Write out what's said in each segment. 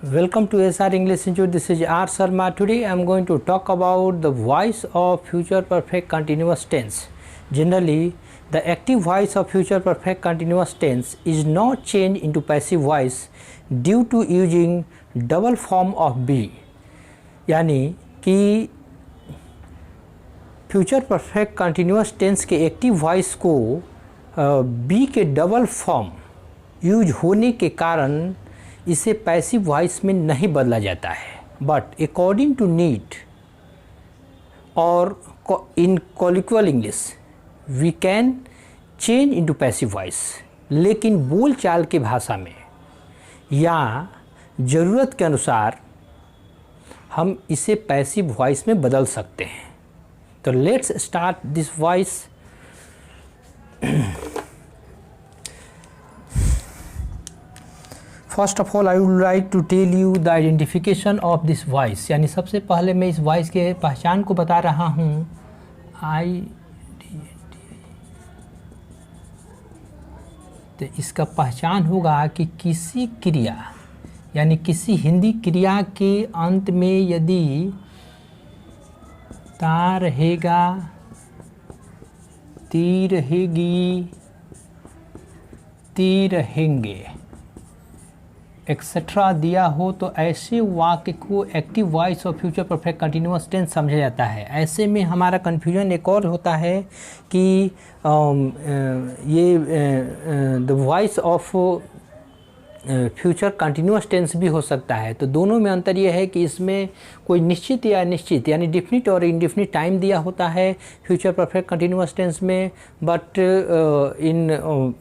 Welcome to SR English Institute. This is R. Sharma. Today I am going to talk about the voice of future perfect continuous tense. Generally, the active voice of future perfect continuous tense is not changed into passive voice due to using double form of be. यानी कि future perfect continuous tense के active voice को B के double form use होने के कारण इसे passive voice में नहीं बदला जाता है, बट अकॉर्डिंग टू नीड और in colloquial English we can change into passive voice. लेकिन बोल चाल की भाषा में या ज़रूरत के अनुसार हम इसे पैसिव वॉइस में बदल सकते हैं। तो let's start this voice. First of all I would like to tell you the identification of this voice. यानी सबसे पहले मैं इस वॉइस के पहचान को बता रहा हूँ। तो इसका पहचान होगा कि किसी क्रिया यानी किसी हिंदी क्रिया के अंत में यदि ता रहेगा, ती रहेगी, ती रहेंगे एक्सेट्रा दिया हो तो ऐसे वाक्य को एक्टिव वॉइस और फ्यूचर परफेक्ट कंटिन्यूअस टेंस समझा जाता है। ऐसे में हमारा कन्फ्यूजन एक और होता है कि ये the voice of future continuous tense भी हो सकता है। तो दोनों में अंतर यह है कि इसमें कोई निश्चित या अनिश्चित यानी डिफिनिट और इनडिफिनिट टाइम दिया होता है फ्यूचर परफेक्ट कंटिन्यूअस टेंस में, but in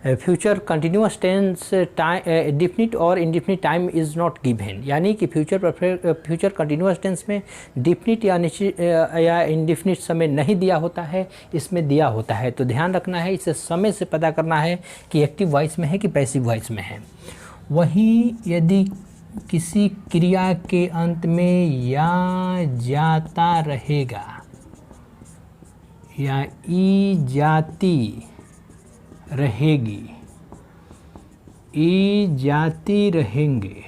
future continuous tense definite और indefinite time is not given. यानी कि फ्यूचर कंटिन्यूअस टेंस में डिफिनिट या निश्चित या इनडिफिनिट समय नहीं दिया होता है, इसमें दिया होता है। तो ध्यान रखना है, इसे समय से पता करना है कि एक्टिव वॉइस में है कि पैसिव वॉइस में है। वहीं यदि किसी क्रिया के अंत में या जाता रहेगा या ई जाती रहेगी, ई जाती रहेंगे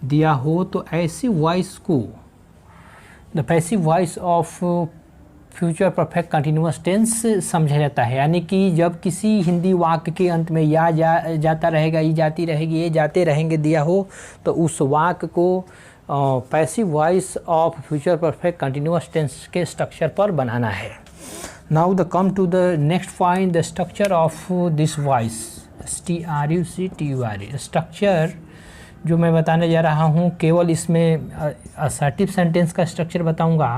दिया हो तो ऐसी वॉइस को the passive voice of future perfect continuous tense समझा जाता है। यानी कि जब किसी हिंदी वाक्य के अंत में या जाता रहेगा, ई जाती रहेगी, ये जाते रहेंगे दिया हो तो उस वाक्य को passive voice of future perfect continuous tense के स्ट्रक्चर पर बनाना है। Now the come to the next point, the structure of this voice, structure structure जो मैं बताने जा रहा हूँ केवल इसमें असर्टिव सेंटेंस का स्ट्रक्चर बताऊँगा।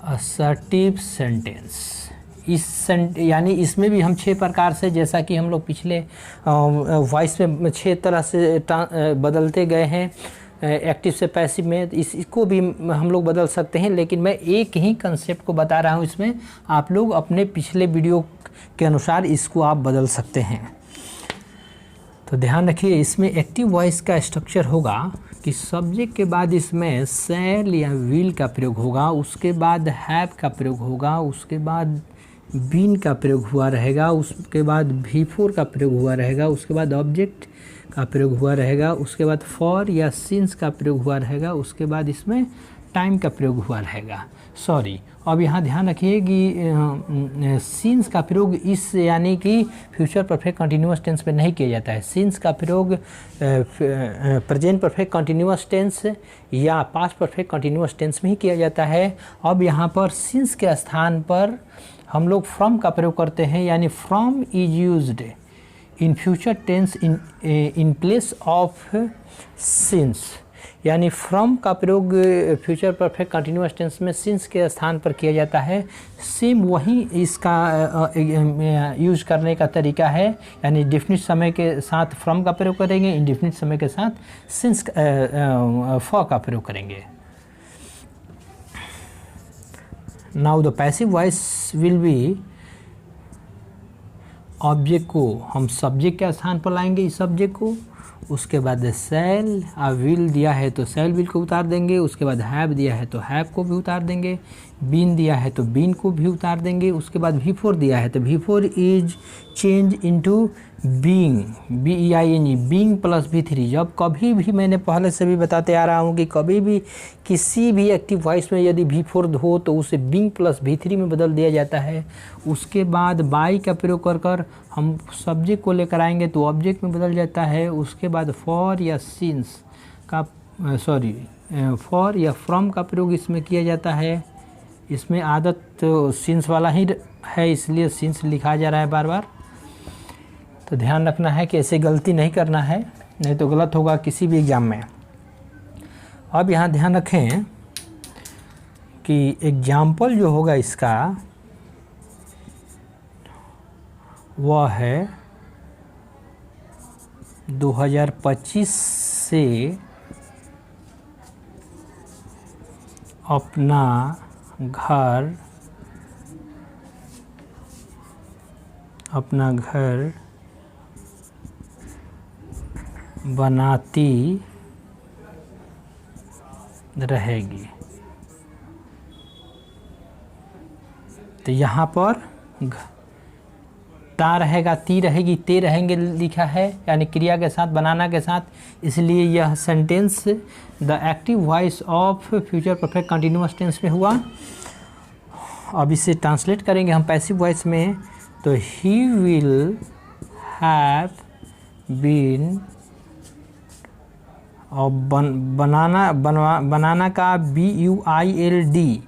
असर्टिव सेंटेंस यानी इसमें भी हम 6 प्रकार से, जैसा कि हम लोग पिछले वॉइस में 6 तरह से बदलते गए हैं एक्टिव से पैसिव में, इसको भी हम लोग बदल सकते हैं। लेकिन मैं एक ही कंसेप्ट को बता रहा हूँ, इसमें आप लोग अपने पिछले वीडियो के अनुसार इसको आप बदल सकते हैं। तो ध्यान रखिए, इसमें एक्टिव वॉइस का स्ट्रक्चर होगा कि सब्जेक्ट के बाद इसमें शैल या विल का प्रयोग होगा, उसके बाद हैव का प्रयोग होगा, उसके बाद बीन का प्रयोग हुआ रहेगा, उसके बाद बिफोर का प्रयोग हुआ रहेगा, उसके बाद ऑब्जेक्ट का प्रयोग हुआ रहेगा, उसके बाद फॉर या सिंस का प्रयोग हुआ रहेगा, उसके बाद इसमें टाइम का प्रयोग हुआ रहेगा। सॉरी, अब यहाँ ध्यान रखिए कि सिंस का प्रयोग इस यानी कि फ्यूचर परफेक्ट कंटिन्यूअस टेंस में नहीं किया जाता है। सिंस का प्रयोग प्रेजेंट परफेक्ट कंटिन्यूअस टेंस या पास्ट परफेक्ट कंटिन्यूअस टेंस में ही किया जाता है। अब यहाँ पर सिंस के स्थान पर हम लोग फ्रॉम का प्रयोग करते हैं, यानी from is used in future tense in place of since. यानी फ्रॉम का प्रयोग फ्यूचर परफेक्ट कंटिन्यूअस टेंस में सिंस के स्थान पर किया जाता है। सेम वही इसका यूज करने का तरीका है, यानी डिफिनिट समय के साथ फ्रॉम का प्रयोग करेंगे, इनडिफिनिट समय के साथ सिंस फॉर का प्रयोग करेंगे। Now the passive voice will B, object को हम सब्जेक्ट के स्थान पर लाएंगे, इस सब्जेक्ट को, उसके बाद शैल विल दिया है तो शैल विल को उतार देंगे, उसके बाद हैव दिया है तो हैव को भी उतार देंगे। बीन दिया है तो बीन को भी उतार देंगे। उसके बाद V4 दिया है तो V4 is change into being, BEING, being plus V3। जब कभी भी, मैंने पहले से भी बताते आ रहा हूँ कि कभी भी किसी भी एक्टिव वॉइस में यदि V4 हो तो उसे बीइंग प्लस V3 में बदल दिया जाता है। उसके बाद बाई का प्रयोग कर कर हम सब्जेक्ट को लेकर आएंगे तो ऑब्जेक्ट में बदल जाता है। उसके बाद फॉर या सिंस का फॉर या फ्रॉम का प्रयोग इसमें किया जाता है। इसमें आदत तो सिंस वाला ही है, इसलिए सिंस लिखा जा रहा है बार बार। तो ध्यान रखना है कि ऐसे गलती नहीं करना है, नहीं तो गलत होगा किसी भी एग्ज़ाम में। अब यहाँ ध्यान रखें कि एग्जाम्पल जो होगा इसका वह है 2025 से अपना घर बनाती रहेगी। तो यहाँ पर ता रहेगा, ती रहेगी, ते रहेंगे लिखा है, यानी क्रिया के साथ, बनाना के साथ। इसलिए यह sentence the active voice of future perfect continuous tense में हुआ। अब इसे ट्रांसलेट करेंगे हम पैसिव वॉइस में, तो ही विल हैव बीन, और बनाना का BUILD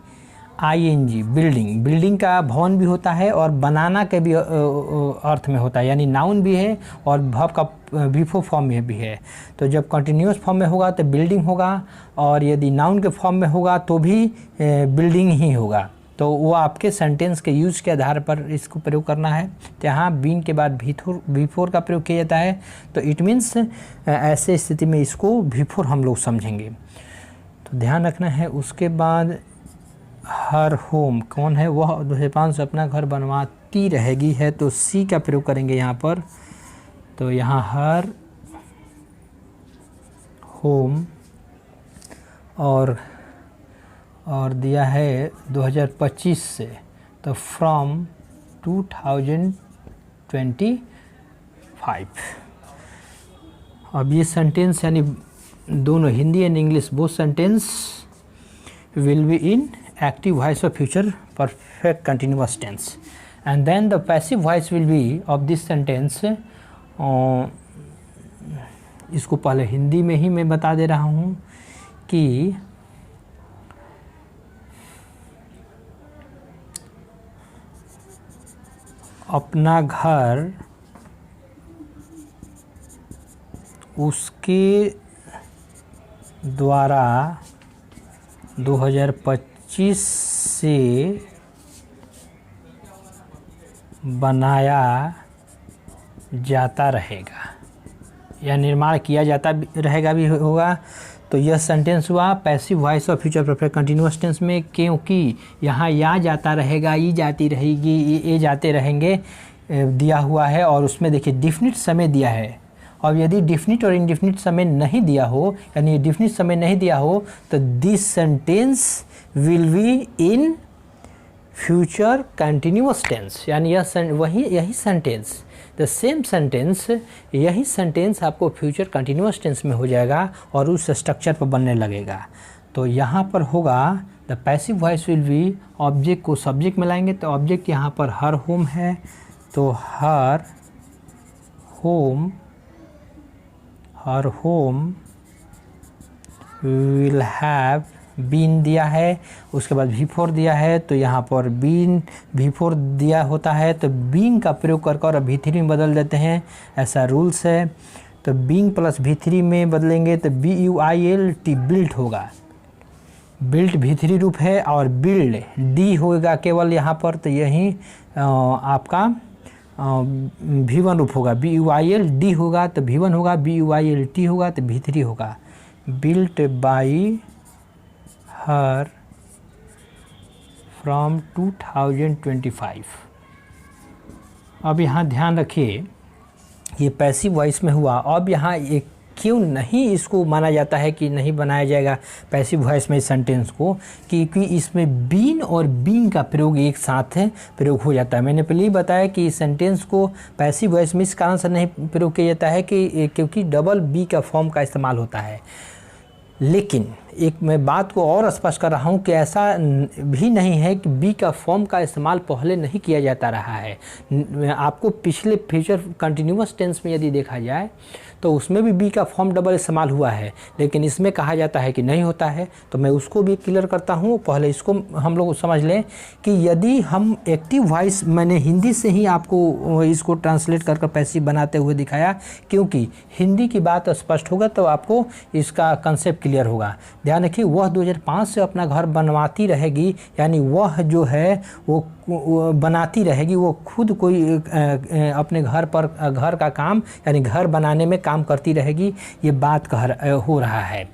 ING, बिल्डिंग, बिल्डिंग का भवन भी होता है और बनाना के भी अर्थ में होता है, यानी नाउन भी है और वर्ब का V4 फॉर्म में भी है। तो जब कंटिन्यूअस फॉर्म में होगा तो बिल्डिंग होगा, और यदि नाउन के फॉर्म में होगा तो भी बिल्डिंग ही होगा। तो वो आपके सेंटेंस के यूज के आधार पर इसको प्रयोग करना है। तो यहाँ बीन के बाद V4 का प्रयोग किया जाता है, तो इट मीन्स ऐसे स्थिति में इसको V4 हम लोग समझेंगे। तो ध्यान रखना है। उसके बाद हर होम, कौन है वह 2005 से अपना घर बनवाती रहेगी है, तो सी का प्रयोग करेंगे यहाँ पर। तो यहाँ हर होम और दिया है 2025 से, तो फ्रॉम 2025। अब ये सेंटेंस यानी दोनों Hindi and English both sentence will be in active voice of future perfect continuous tense, and then the passive voice will be of this sentence। इसको पहले हिंदी में ही मैं बता दे रहा हूँ कि अपना घर उसके द्वारा 2025 से बनाया जाता रहेगा या निर्माण किया जाता रहेगा भी होगा। तो यह सेंटेंस हुआ passive voice of future perfect continuous tense में, क्योंकि यहाँ या जाता रहेगा, ई जाती रहेगी, ये जाते रहेंगे दिया हुआ है, और उसमें देखिए डिफिनिट समय दिया है। और यदि डिफिनिट और इनडिफिनिट समय नहीं दिया हो, यानी डिफिनिट समय नहीं दिया हो, तो this sentence will be in future continuous tense, यानी यही सेंटेंस, द सेम सेंटेंस, यही सेंटेंस आपको फ्यूचर कंटिन्यूअस टेंस में हो जाएगा और उस स्ट्रक्चर पर बनने लगेगा। तो यहाँ पर होगा the passive voice will B, object को सब्जेक्ट में लाएंगे, तो ऑब्जेक्ट यहाँ पर हर होम है, तो हर होम विल हैव बीन दिया है। उसके बाद V4 दिया है, तो यहाँ पर बीन V4 दिया होता है तो बीन का प्रयोग कर कर V3 में बदल देते हैं, ऐसा रूल्स है। तो बीन प्लस V3 में बदलेंगे तो BUILT बिल्ट होगा, बिल्ट V3 रूप है, और बिल्ड D होगा केवल यहाँ पर, तो यही आपका V1 रूप होगा, BUILD होगा तो V1 होगा, BUILT होगा तो V3 होगा। Built by her from 2025। अब यहाँ ध्यान रखिए ये पैसिव वॉइस में हुआ। अब यहाँ एक क्यों नहीं इसको माना जाता है कि नहीं बनाया जाएगा पैसिव वॉइस में इस सेंटेंस को, क्योंकि इसमें बीन और बीइंग का प्रयोग एक साथ है प्रयोग हो जाता है। मैंने पहले ही बताया कि इस सेंटेंस को पैसिव वॉइस में इस कारण से नहीं प्रयोग किया जाता है कि क्योंकि डबल बी का फॉर्म का इस्तेमाल होता है। लेकिन एक मैं बात को और स्पष्ट कर रहा हूँ कि ऐसा भी नहीं है कि बी का फॉर्म का इस्तेमाल पहले नहीं किया जाता रहा है। आपको पिछले फ्यूचर कंटिन्यूअस टेंस में यदि देखा जाए तो उसमें भी बी का फॉर्म डबल इस्तेमाल हुआ है, लेकिन इसमें कहा जाता है कि नहीं होता है। तो मैं उसको भी क्लियर करता हूँ। पहले इसको हम लोग समझ लें कि यदि हम एक्टिव वॉइस, मैंने हिंदी से ही आपको इसको ट्रांसलेट कर पैसिव बनाते हुए दिखाया, क्योंकि हिंदी की बात स्पष्ट होगा तो आपको इसका कंसेप्ट क्लियर होगा। ध्यान रखिए, वह 2005 से अपना घर बनवाती रहेगी, यानी वह जो है वो बनाती रहेगी, वो खुद कोई अपने घर का काम यानी घर बनाने में काम करती रहेगी। ये बात हो रहा है।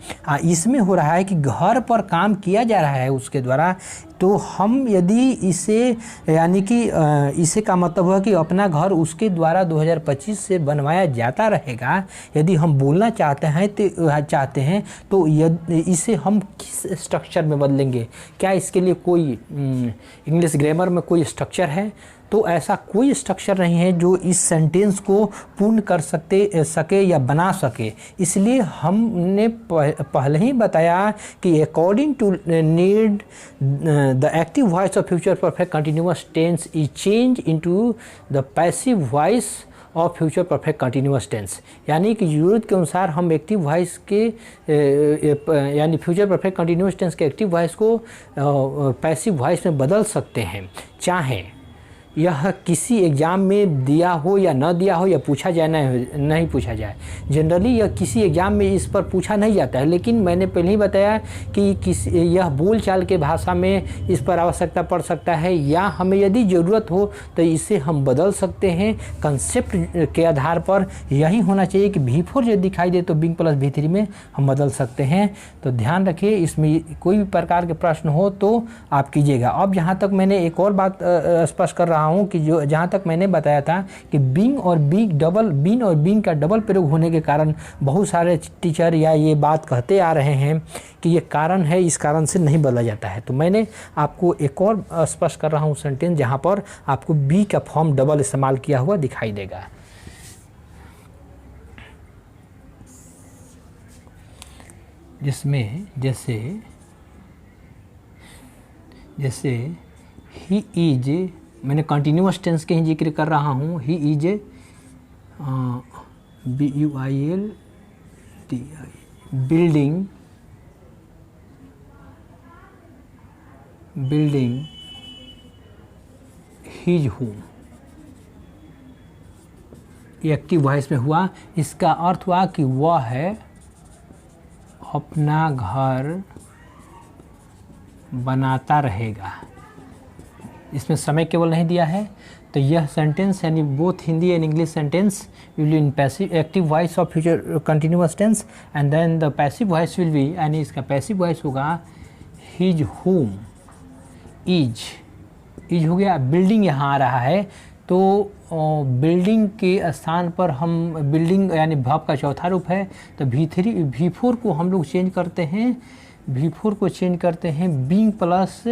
इसमें हो रहा है कि घर पर काम किया जा रहा है उसके द्वारा। तो हम यदि इसे यानी कि इसे का मतलब है कि अपना घर उसके द्वारा 2025 से बनवाया जाता रहेगा, यदि हम बोलना चाहते हैं तो इसे हम किस स्ट्रक्चर में बदलेंगे? क्या इसके लिए कोई इंग्लिश ग्रामर में कोई स्ट्रक्चर है? तो ऐसा कोई स्ट्रक्चर नहीं है जो इस सेंटेंस को पूर्ण कर सके या बना सके। इसलिए हमने पहले ही बताया कि according to need the active voice of future perfect continuous tense is change into the passive voice of future perfect continuous tense. यानी कि ज़रूरत के अनुसार हम एक्टिव वॉइस के यानी फ्यूचर परफेक्ट कंटिन्यूअस टेंस के एक्टिव वॉइस को पैसिव वॉइस में बदल सकते हैं, चाहे यह किसी एग्ज़ाम में दिया हो या न दिया हो, या पूछा जाए नहीं पूछा जाए। जनरली यह किसी एग्ज़ाम में इस पर पूछा नहीं जाता है, लेकिन मैंने पहले ही बताया कि यह बोलचाल के भाषा में इस पर आवश्यकता पड़ सकता है, या हमें यदि ज़रूरत हो तो इसे हम बदल सकते हैं कंसेप्ट के आधार पर। यही होना चाहिए कि V4 यदि दिखाई दे तो बिंग प्लस V3 में हम बदल सकते हैं। तो ध्यान रखिए, इसमें कोई भी प्रकार के प्रश्न हो तो आप कीजिएगा। अब यहाँ तक मैंने एक और बात स्पष्ट कर रहा हूँ कि जो जहाँ तक मैंने बताया था कि बीन और बीइंग का डबल प्रयोग होने के कारण बहुत सारे टीचर या ये बात कहते आ रहे हैं कि ये कारण है, इस कारण से नहीं बदला जाता है। तो मैंने आपको एक और स्पष्ट कर रहा हूँ सेंटेंस जहाँ पर आपको बी का फॉर्म डबल इस्तेमाल किया हुआ दिखाई देगा। जिसमें जैसे ही इज, मैंने कंटिन्यूअस टेंस के ही जिक्र कर रहा हूँ। He is building his home. ये एक्टिव वॉइस में हुआ। इसका अर्थ हुआ कि वह है अपना घर बनाता रहेगा। इसमें समय केवल नहीं दिया है। तो यह सेंटेंस यानी both Hindi and English sentence will be in passive active voice of future continuous tense, and then the passive voice will be, यानी इसका पैसिव वॉइस होगा हिज होम इज हो गया। बिल्डिंग यहाँ आ रहा है तो बिल्डिंग के स्थान पर हम बिल्डिंग यानी वर्ब का चौथा रूप है, तो V4 को हम लोग चेंज करते हैं। V4 को चेंज करते हैं बीइंग प्लस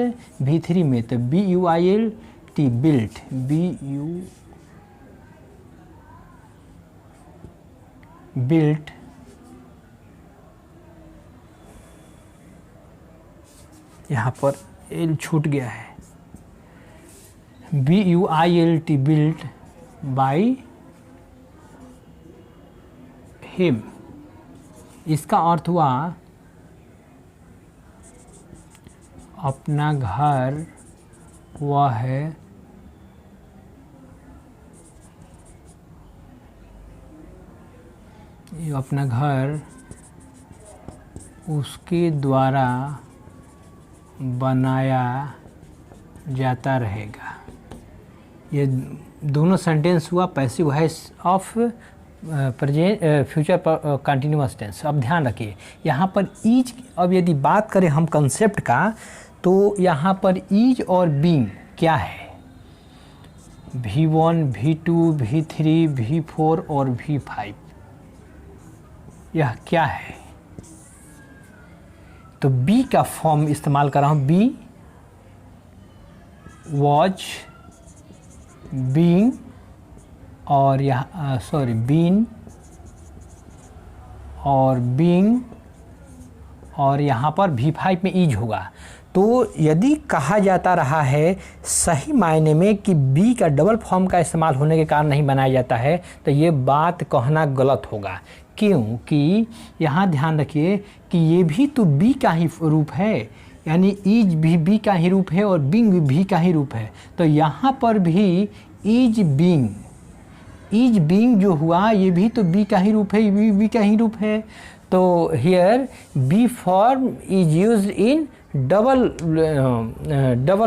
V3 में, तो BUILT बिल्ट, बिल्ट यहाँ पर एल छूट गया है, BUILT बिल्ट बाय हिम। इसका अर्थ हुआ अपना घर वह है अपना घर उसके द्वारा बनाया जाता रहेगा। ये दोनों सेंटेंस हुआ passive voice of present future continuous tense. अब ध्यान रखिए यहाँ पर ईज, अब यदि बात करें हम कंसेप्ट का, तो यहाँ पर ईज और बीइंग क्या है? V1, V2, V3, V4 और V5। यह क्या है? तो बी का फॉर्म इस्तेमाल कर रहा हूँ, बी वॉज बीइंग, और यहाँ सॉरी बीन और बीइंग, और यहाँ पर V5 में इज होगा। तो यदि कहा जाता रहा है सही मायने में कि बी का डबल फॉर्म का इस्तेमाल होने के कारण नहीं बनाया जाता है, तो ये बात कहना गलत होगा। क्योंकि यहाँ ध्यान रखिए कि ये भी तो बी का ही रूप है, यानी इज भी बी का ही रूप है और बीइंग भी बी का ही रूप है। तो यहाँ पर भी इज बीइंग जो हुआ ये भी तो बी का ही रूप है, ये भी बी का ही रूप है। तो here be form is used in double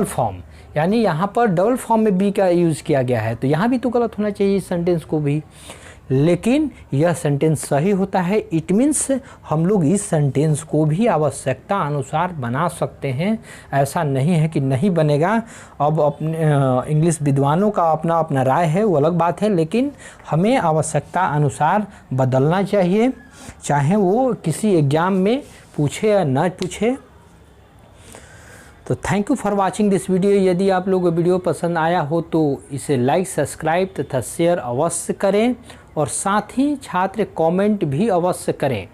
form, यानी यहाँ पर डबल फॉर्म में बी का यूज़ किया गया है। तो यहाँ भी तो गलत होना चाहिए इस सेंटेंस को भी, लेकिन यह सेंटेंस सही होता है। इट मीन्स हम लोग इस सेंटेंस को भी आवश्यकता अनुसार बना सकते हैं, ऐसा नहीं है कि नहीं बनेगा। अब अपने इंग्लिश विद्वानों का अपना अपना राय है, वो अलग बात है, लेकिन हमें आवश्यकता अनुसार बदलना चाहिए, चाहे वो किसी एग्ज़ाम में पूछे या न पूछे। तो thank you for watching this video. यदि आप लोगों को वीडियो पसंद आया हो तो इसे लाइक, सब्सक्राइब तथा शेयर अवश्य करें, और साथ ही छात्र कमेंट भी अवश्य करें,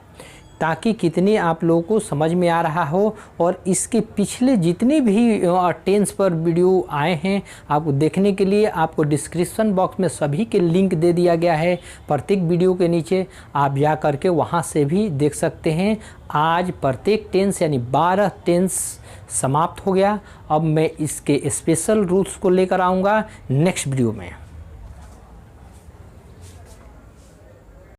ताकि कितने आप लोगों को समझ में आ रहा हो। और इसके पिछले जितने भी टेंस पर वीडियो आए हैं आपको देखने के लिए आपको डिस्क्रिप्शन बॉक्स में सभी के लिंक दे दिया गया है। प्रत्येक वीडियो के नीचे आप जा करके वहां से भी देख सकते हैं। आज प्रत्येक टेंस यानी 12 टेंस समाप्त हो गया। अब मैं इसके स्पेशल रूल्स को लेकर आऊँगा नेक्स्ट वीडियो में।